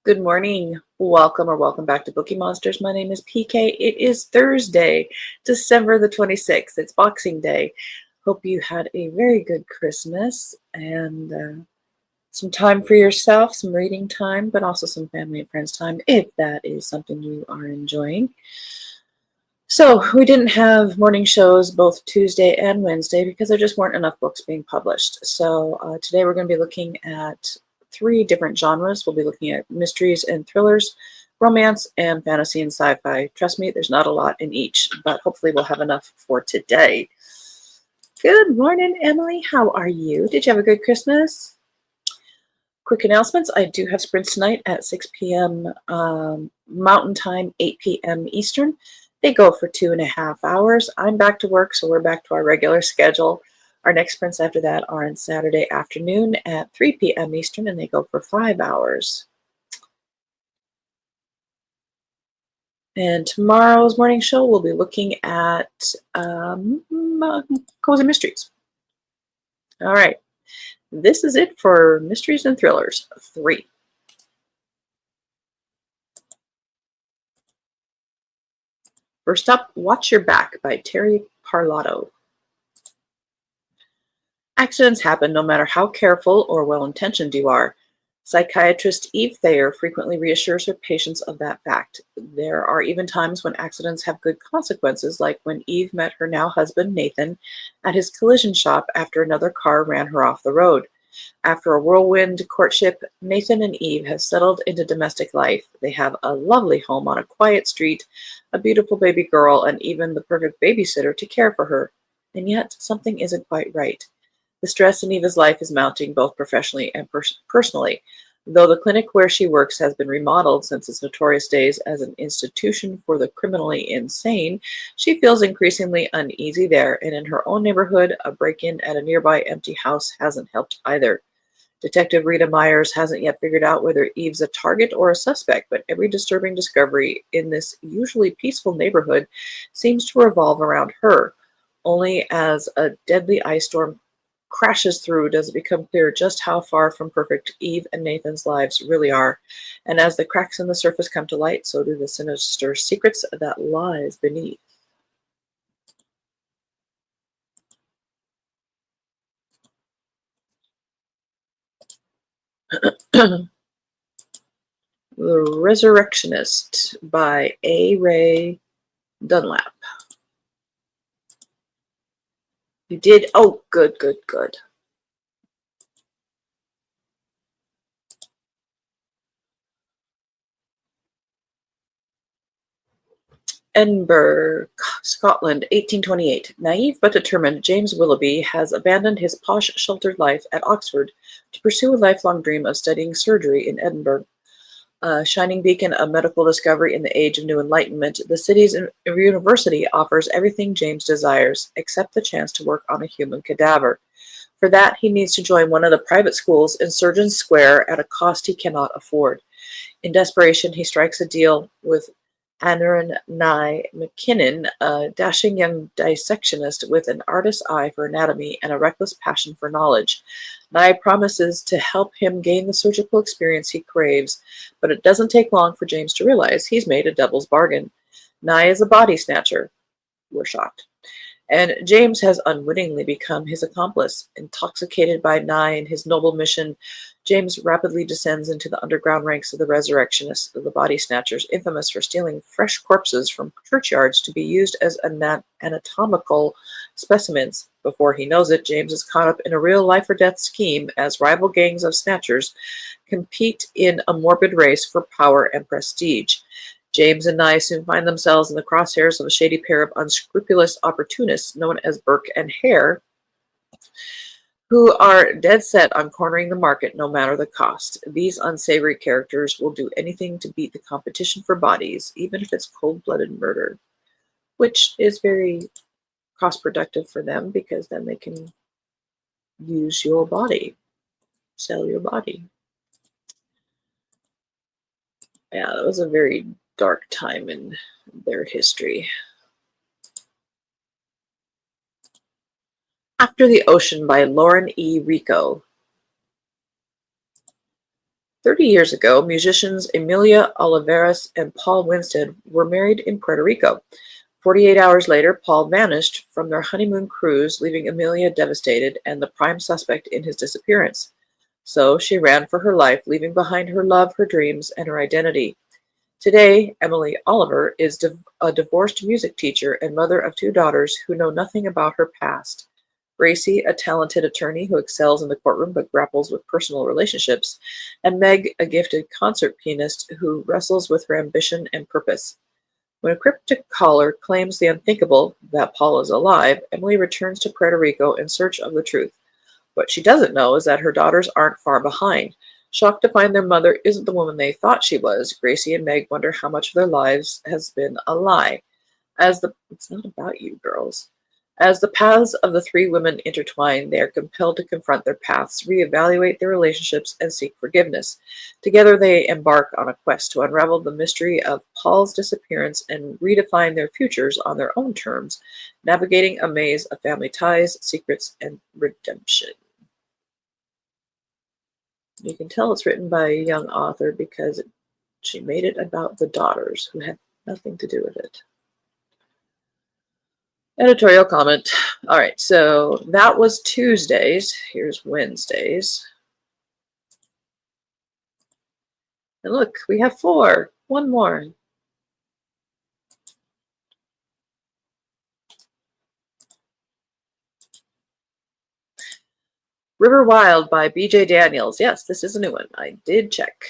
Good morning. Welcome back to Bookeemonsters. My name is PK. It is Thursday, December the 26th. It's Boxing Day. Hope you had a very good Christmas and some time for yourself, some reading time, but also some family and friends time if that is something you are enjoying. So we didn't have morning shows both Tuesday and Wednesday because there just weren't enough books being published. So today we're going to be looking at three different genres. We'll be looking at mysteries and thrillers, romance, and fantasy and sci-fi. Trust me, there's not a lot in each, but hopefully we'll have enough for today. Good morning, Emily. How are you? Did you have a good Christmas? Quick announcements. I do have sprints tonight at 6 p.m. Mountain Time, 8 p.m. Eastern. They go for 2.5 hours. I'm back to work, so we're back to our regular schedule. Our next sprints after that are on Saturday afternoon at 3 p.m. Eastern, and they go for 5 hours. And tomorrow's morning show, we'll be looking at Cozy Mysteries. All right. This is it for Mysteries and Thrillers 3. First up, Watch Your Back by Terry Parlato. Accidents happen no matter how careful or well-intentioned you are. Psychiatrist Eve Thayer frequently reassures her patients of that fact. There are even times when accidents have good consequences, like when Eve met her now husband Nathan at his collision shop after another car ran her off the road. After a whirlwind courtship, Nathan and Eve have settled into domestic life. They have a lovely home on a quiet street, a beautiful baby girl, and even the perfect babysitter to care for her. And yet, something isn't quite right. The stress in Eva's life is mounting both professionally and personally. Though the clinic where she works has been remodeled since its notorious days as an institution for the criminally insane, she feels increasingly uneasy there, and in her own neighborhood, a break-in at a nearby empty house hasn't helped either. Detective Rita Myers hasn't yet figured out whether Eve's a target or a suspect, but every disturbing discovery in this usually peaceful neighborhood seems to revolve around her. Only as a deadly ice storm crashes through does it become clear just how far from perfect Eve and Nathan's lives really are. And as the cracks in the surface come to light, so do the sinister secrets that lies beneath. The Resurrectionist by A. Ray Dunlap. You did? Oh, good, good, good. Edinburgh, Scotland, 1828. Naive but determined, James Willoughby has abandoned his posh, sheltered life at Oxford to pursue a lifelong dream of studying surgery in Edinburgh. A shining beacon of medical discovery in the age of new enlightenment, the city's university offers everything James desires, except the chance to work on a human cadaver. For that, he needs to join one of the private schools in Surgeon Square at a cost he cannot afford. In desperation, he strikes a deal with Aneurin Nye McKinnon, a dashing young dissectionist with an artist's eye for anatomy and a reckless passion for knowledge. Nye promises to help him gain the surgical experience he craves, but it doesn't take long for James to realize he's made a devil's bargain. Nye is a body snatcher. We're shocked. And James has unwittingly become his accomplice. Intoxicated by Nye and his noble mission, James rapidly descends into the underground ranks of the resurrectionists, the body snatchers, infamous for stealing fresh corpses from churchyards to be used as anatomical specimens. Before he knows it, James is caught up in a real life or death scheme as rival gangs of snatchers compete in a morbid race for power and prestige. James and Nye soon find themselves in the crosshairs of a shady pair of unscrupulous opportunists known as Burke and Hare, who are dead set on cornering the market no matter the cost. These unsavory characters will do anything to beat the competition for bodies, even if it's cold-blooded murder, which is very cost-productive for them because then they can use your body, sell your body. Yeah, that was a very dark time in their history. After the Ocean by Lauren E. Rico. 30 years ago, musicians Emilia Oliveras and Paul Winstead were married in Puerto Rico. 48 hours later, Paul vanished from their honeymoon cruise, leaving Emilia devastated and the prime suspect in his disappearance. So she ran for her life, leaving behind her love, her dreams, and her identity. Today, Emily Oliver is a divorced music teacher and mother of two daughters who know nothing about her past. Gracie, a talented attorney who excels in the courtroom but grapples with personal relationships, and Meg, a gifted concert pianist who wrestles with her ambition and purpose. When a cryptic caller claims the unthinkable, that Paul is alive, Emily returns to Puerto Rico in search of the truth. What she doesn't know is that her daughters aren't far behind. Shocked to find their mother isn't the woman they thought she was, Gracie and Meg wonder how much of their lives has been a lie. It's not about you, girls. As the paths of the three women intertwine, they are compelled to confront their paths, reevaluate their relationships, and seek forgiveness. Together, they embark on a quest to unravel the mystery of Paul's disappearance and redefine their futures on their own terms, navigating a maze of family ties, secrets, and redemption. You can tell it's written by a young author because she made it about the daughters who had nothing to do with it. Editorial comment. All right, so that was Tuesdays. Here's Wednesdays. And look, we have 4. One more. River Wild by B.J. Daniels. Yes, this is a new one. I did check.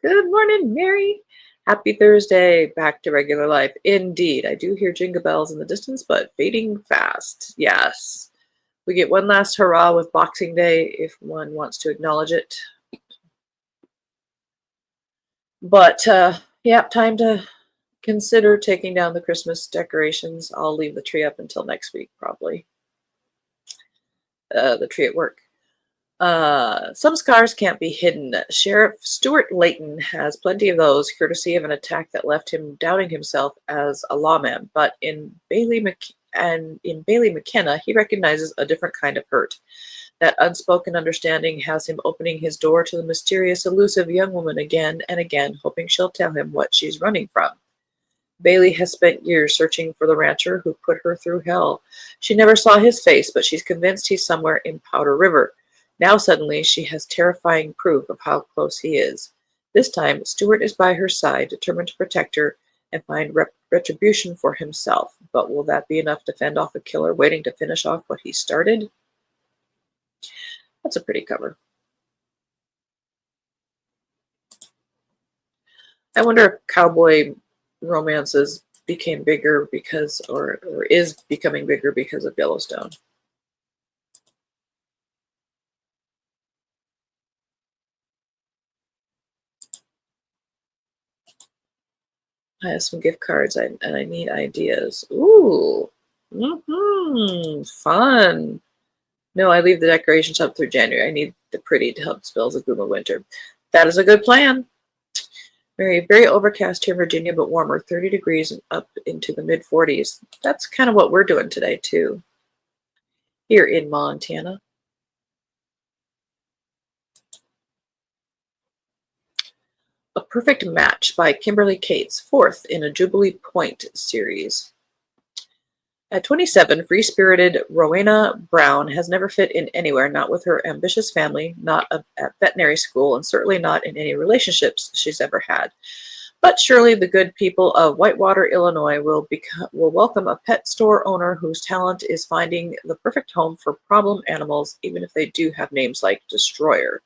Good morning, Mary. Happy Thursday. Back to regular life. Indeed. I do hear jingle bells in the distance, but fading fast. Yes. We get one last hurrah with Boxing Day if one wants to acknowledge it. But, yeah, time to consider taking down the Christmas decorations. I'll leave the tree up until next week, probably. The tree at work. Some scars can't be hidden. Sheriff Stuart Layton has plenty of those, courtesy of an attack that left him doubting himself as a lawman. But in Bailey McKenna, he recognizes a different kind of hurt. That unspoken understanding has him opening his door to the mysterious, elusive young woman again and again, hoping she'll tell him what she's running from. Bailey has spent years searching for the rancher who put her through hell. She never saw his face, but she's convinced he's somewhere in Powder River. Now suddenly she has terrifying proof of how close he is. This time, Stuart is by her side, determined to protect her and find retribution for himself. But will that be enough to fend off a killer waiting to finish off what he started? That's a pretty cover. I wonder if cowboy romances became bigger because, or is becoming bigger because of Yellowstone. I have some gift cards and I need ideas. Ooh. Fun. No, I leave the decorations up through January. I need the pretty to help spell the gloom of winter. That is a good plan. Very overcast here in Virginia, but warmer, 30 degrees and up into the mid 40s. That's kind of what we're doing today, too, here in Montana. A Perfect Match by Kimberly Cates, 4th in a Jubilee Point series. At 27, free-spirited Rowena Brown has never fit in anywhere, not with her ambitious family, not at veterinary school, and certainly not in any relationships she's ever had. But surely the good people of Whitewater, Illinois will welcome a pet store owner whose talent is finding the perfect home for problem animals, even if they do have names like Destroyer.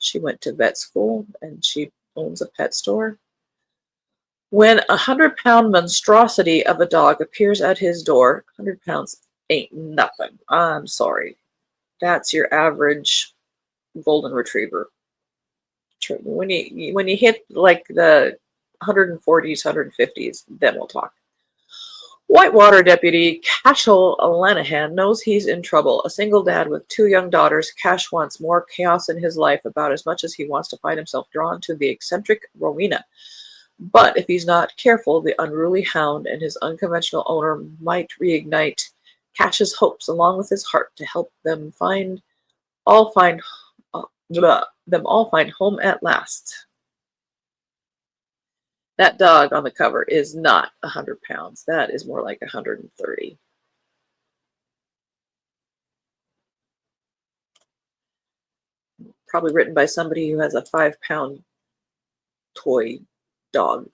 She went to vet school and she owns a pet store. When a 100-pound monstrosity of a dog appears at his door, 100 pounds ain't nothing. I'm sorry. That's your average golden retriever. When you hit like the 140s, 150s, then we'll talk. Whitewater deputy Cashel Lanahan knows he's in trouble. A single dad with 2 young daughters, Cash wants more chaos in his life about as much as he wants to find himself drawn to the eccentric Rowena. But if he's not careful, the unruly hound and his unconventional owner might reignite Cash's hopes along with his heart to help them find them all find home at last. That dog on the cover is not 100 pounds. That is more like 130. Probably written by somebody who has a 5-pound toy dog,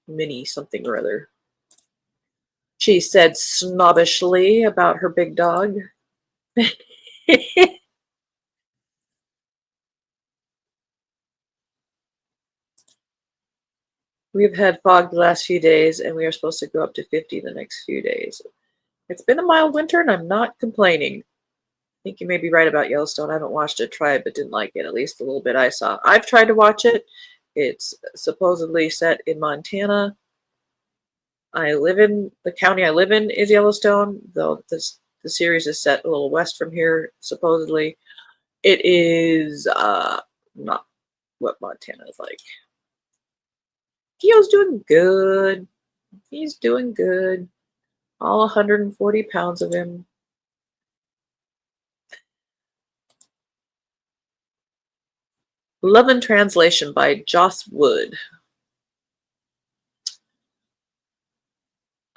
mini something or other. She said snobbishly about her big dog. We've had fog the last few days, and we are supposed to go up to 50 the next few days. It's been a mild winter, and I'm not complaining. I think you may be right about Yellowstone. I haven't watched it, tried, but didn't like it, at least a little bit I saw. I've tried to watch it. It's supposedly set in Montana. The county I live in is Yellowstone, though the series is set a little west from here, supposedly. It is not what Montana is like. Kio's doing good. He's doing good. All 140 pounds of him. Love and Translation by Joss Wood.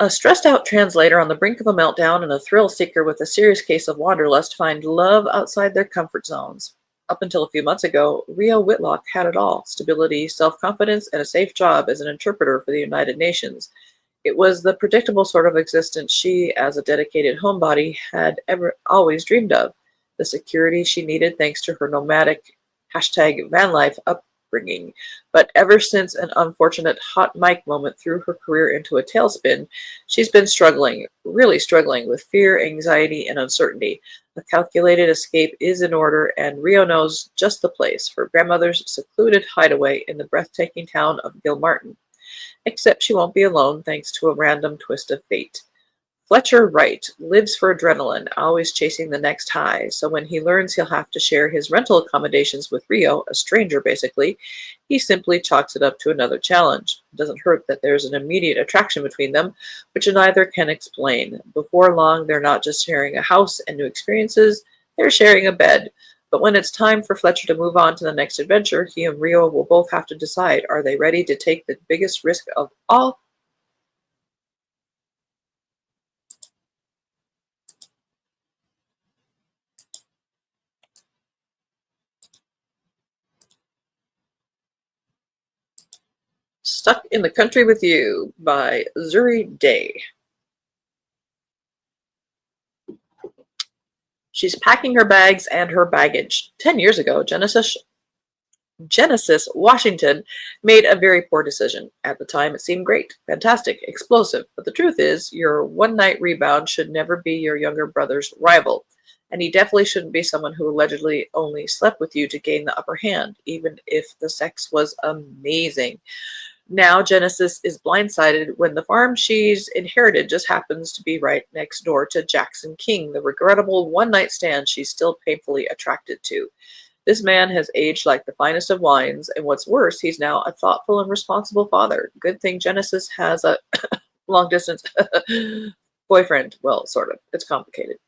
A stressed-out translator on the brink of a meltdown and a thrill-seeker with a serious case of wanderlust find love outside their comfort zones. Up until a few months ago, Rio Whitlock had it all: stability, self-confidence, and a safe job as an interpreter for the United Nations. It was the predictable sort of existence she, as a dedicated homebody, had always dreamed of. The security she needed thanks to her nomadic #van life upbringing. But ever since an unfortunate hot mic moment threw her career into a tailspin, she's been struggling, really struggling with fear, anxiety, and uncertainty. A calculated escape is in order, and Rio knows just the place, her grandmother's secluded hideaway in the breathtaking town of Gilmartin. Except she won't be alone thanks to a random twist of fate. Fletcher Wright lives for adrenaline, always chasing the next high, so when he learns he'll have to share his rental accommodations with Rio, a stranger basically, he simply chalks it up to another challenge. It doesn't hurt that there's an immediate attraction between them, which neither can explain. Before long, they're not just sharing a house and new experiences, they're sharing a bed. But when it's time for Fletcher to move on to the next adventure, he and Rio will both have to decide, are they ready to take the biggest risk of all? Stuck in the Country with You by Zuri Day. She's packing her bags and her baggage. 10 years ago, Genesis Washington made a very poor decision. At the time, it seemed great, fantastic, explosive. But the truth is, your one-night rebound should never be your younger brother's rival. And he definitely shouldn't be someone who allegedly only slept with you to gain the upper hand, even if the sex was amazing. Now Genesis is blindsided when the farm she's inherited just happens to be right next door to Jackson King, the regrettable one-night stand she's still painfully attracted to. This man has aged like the finest of wines, and what's worse, he's now a thoughtful and responsible father. Good thing Genesis has a long-distance boyfriend. Well, sort of. It's complicated.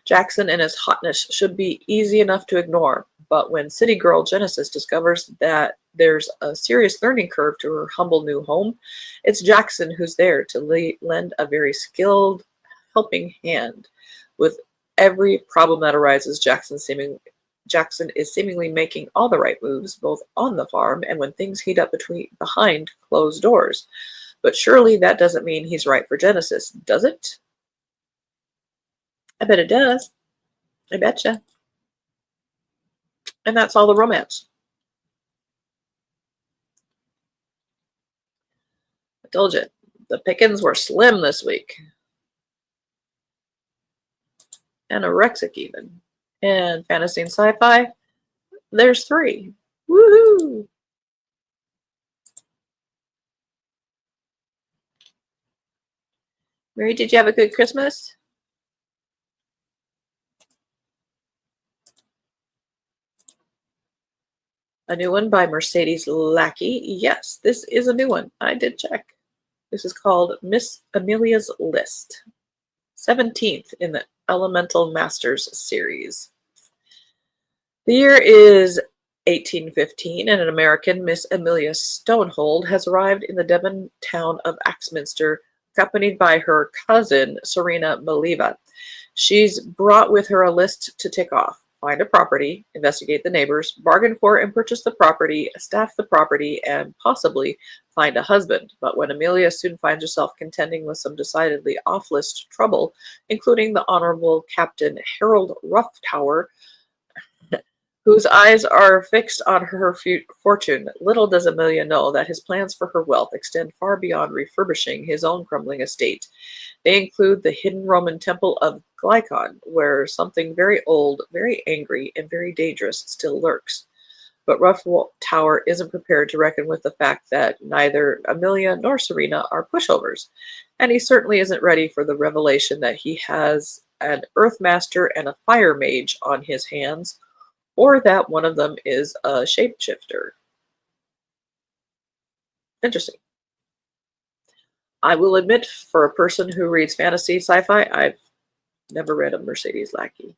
Jackson and his hotness should be easy enough to ignore, but when city girl Genesis discovers that there's a serious learning curve to her humble new home, it's Jackson who's there to lend a very skilled helping hand. With every problem that arises, Jackson is seemingly making all the right moves, both on the farm and when things heat up behind closed doors. But surely that doesn't mean he's right for Genesis, does it? I bet it does. I betcha. And that's all the romance. I told you, the pickings were slim this week. Anorexic even. And fantasy and sci-fi, there's 3. Woohoo! Mary, did you have a good Christmas? A new one by Mercedes Lackey. Yes, this is a new one. I did check. This is called Miss Amelia's List. 17th in the Elemental Masters series. The year is 1815, and an American, Miss Amelia Stonehold, has arrived in the Devon town of Axminster, accompanied by her cousin, Serena Maliva. She's brought with her a list to tick off: find a property, investigate the neighbors, bargain for and purchase the property, staff the property, and possibly find a husband. But when Amelia soon finds herself contending with some decidedly off-list trouble, including the Honorable Captain Harold Roughtower, whose eyes are fixed on her fortune, little does Amelia know that his plans for her wealth extend far beyond refurbishing his own crumbling estate. They include the hidden Roman temple of Glycon, where something very old, very angry, and very dangerous still lurks. But Rough Tower isn't prepared to reckon with the fact that neither Amelia nor Serena are pushovers, and he certainly isn't ready for the revelation that he has an Earth Master and a Fire Mage on his hands, or that one of them is a shapeshifter. Interesting. I will admit, for a person who reads fantasy sci-fi, I've never read a Mercedes Lackey.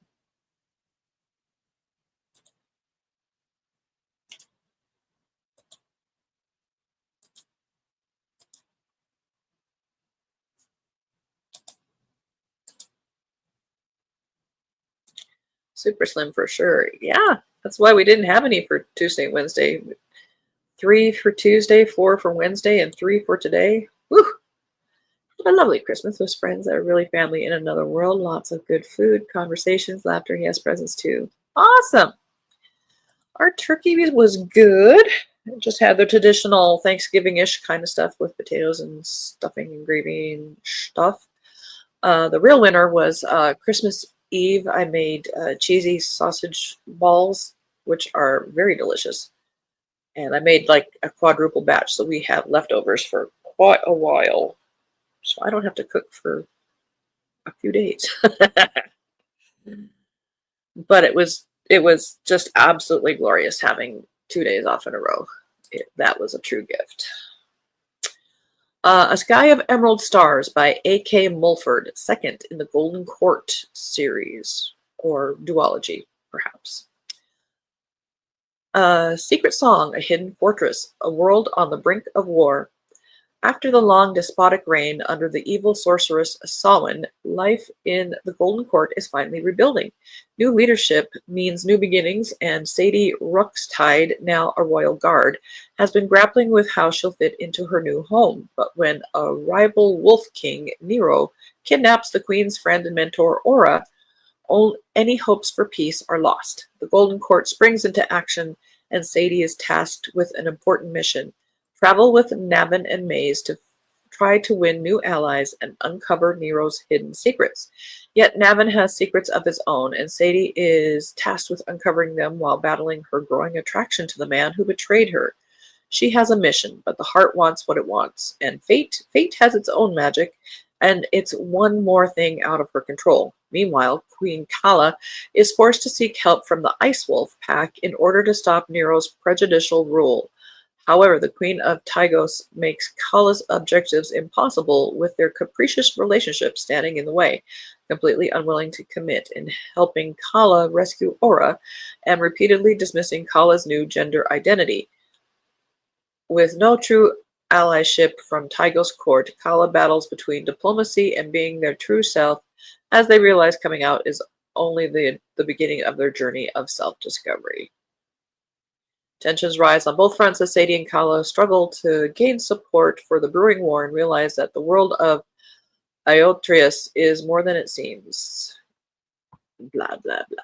Super slim for sure. Yeah, that's why we didn't have any for Tuesday and Wednesday. 3 for Tuesday, 4 for Wednesday, and 3 for today. Woo! What a lovely Christmas with friends that are really family in another world. Lots of good food, conversations, laughter. Yes, presents too. Awesome. Our turkey was good. Just had the traditional Thanksgiving-ish kind of stuff with potatoes and stuffing and gravy and stuff. The real winner was Christmas Eve. I made cheesy sausage balls, which are very delicious. And I made like a quadruple batch, so we have leftovers for quite a while. So I don't have to cook for a few days. But it was just absolutely glorious having 2 days off in a row. That was a true gift. A Sky of Emerald Stars by A.K. Mulford, second in the Golden Court series, or duology, perhaps. Secret Song, A Hidden Fortress, a world on the brink of war. After the long despotic reign under the evil sorceress Samhain, life in the Golden Court is finally rebuilding. New leadership means new beginnings, and Sadie Ruxtide, now a royal guard, has been grappling with how she'll fit into her new home. But when a rival wolf king, Nero, kidnaps the queen's friend and mentor Aura, any hopes for peace are lost. The Golden Court springs into action, and Sadie is tasked with an important mission: travel with Navin and Maze to try to win new allies and uncover Nero's hidden secrets. Yet Navin has secrets of his own, and Sadie is tasked with uncovering them while battling her growing attraction to the man who betrayed her. She has a mission, but the heart wants what it wants, and fate has its own magic, and it's one more thing out of her control. Meanwhile, Queen Kala is forced to seek help from the Ice Wolf pack in order to stop Nero's prejudicial rule. However, the Queen of Tygos makes Kala's objectives impossible with their capricious relationship standing in the way, completely unwilling to commit in helping Kala rescue Aura, and repeatedly dismissing Kala's new gender identity. With no true allyship from Tygos court, Kala battles between diplomacy and being their true self, as they realize coming out is only the beginning of their journey of self-discovery. Tensions rise on both fronts as Sadie and Kala struggle to gain support for the brewing war and realize that the world of Iotrius is more than it seems. Blah, blah, blah.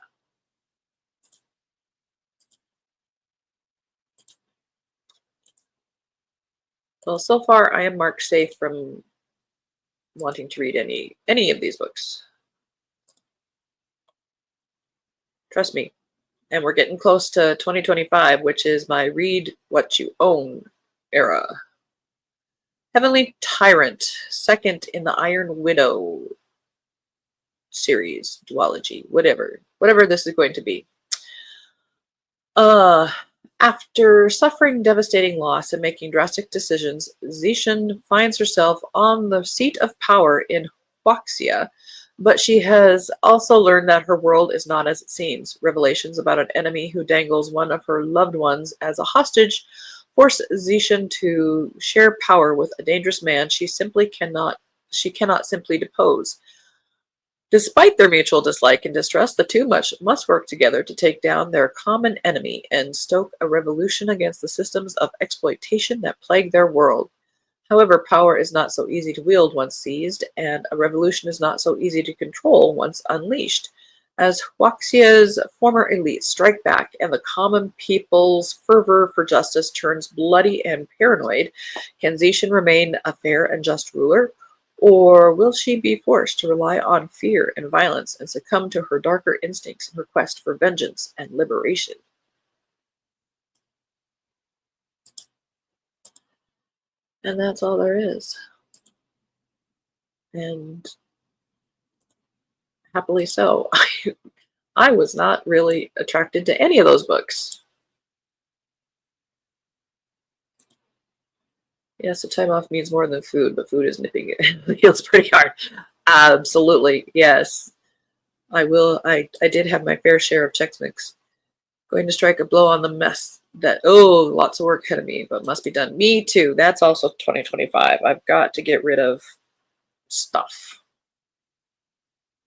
Well, so far I am marked safe from wanting to read any of these books. Trust me. And we're getting close to 2025, which is my read what you own era. Heavenly Tyrant, second in the Iron Widow series, duology, whatever this is going to be. After suffering devastating loss and making drastic decisions, Zishan finds herself on the seat of power in Huaxia, But she has also learned that her world is not as it seems. Revelations about an enemy who dangles one of her loved ones as a hostage force Zishan to share power with a dangerous man she cannot simply depose. Despite their mutual dislike and distrust, the two must work together to take down their common enemy and stoke a revolution against the systems of exploitation that plague their world. However, power is not so easy to wield once seized, and a revolution is not so easy to control once unleashed. As Huaxia's former elites strike back and the common people's fervor for justice turns bloody and paranoid, can Zishan remain a fair and just ruler? Or will she be forced to rely on fear and violence and succumb to her darker instincts in her quest for vengeance and liberation? And that's all there is. And happily so. I was not really attracted to any of those books. Yes, the time off means more than food, but food is nipping it heels pretty hard. Absolutely, yes. I will. I did have my fair share of Chex Mix. Going to strike a blow on the mess that, oh, lots of work ahead of me, but must be done. Me too. That's also 2025. I've got to get rid of stuff.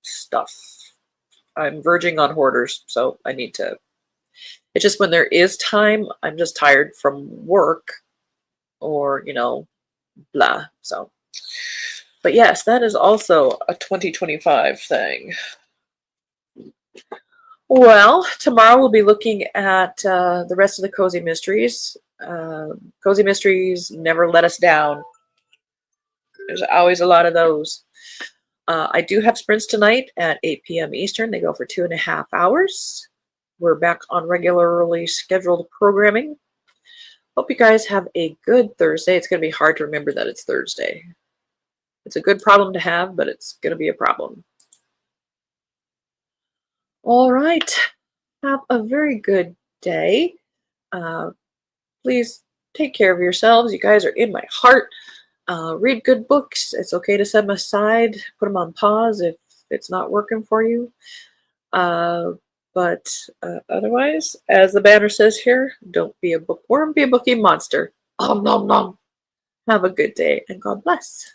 Stuff. I'm verging on hoarders, so I need to. It's just when there is time, I'm just tired from work or, blah. So, but yes, that is also a 2025 thing. Well, tomorrow we'll be looking at the rest of the Cozy Mysteries. Cozy Mysteries never let us down. There's always a lot of those. I do have sprints tonight at 8 p.m. Eastern. They go for 2.5 hours. We're back on regularly scheduled programming. Hope you guys have a good Thursday. It's going to be hard to remember that it's Thursday. It's a good problem to have, but it's going to be a problem. All right. Have a very good day. Please take care of yourselves. You guys are in my heart. Read good books. It's okay to set them aside. Put them on pause if it's not working for you. But otherwise, as the banner says here, don't be a bookworm, be a bookie monster. Om nom nom. Have a good day and God bless.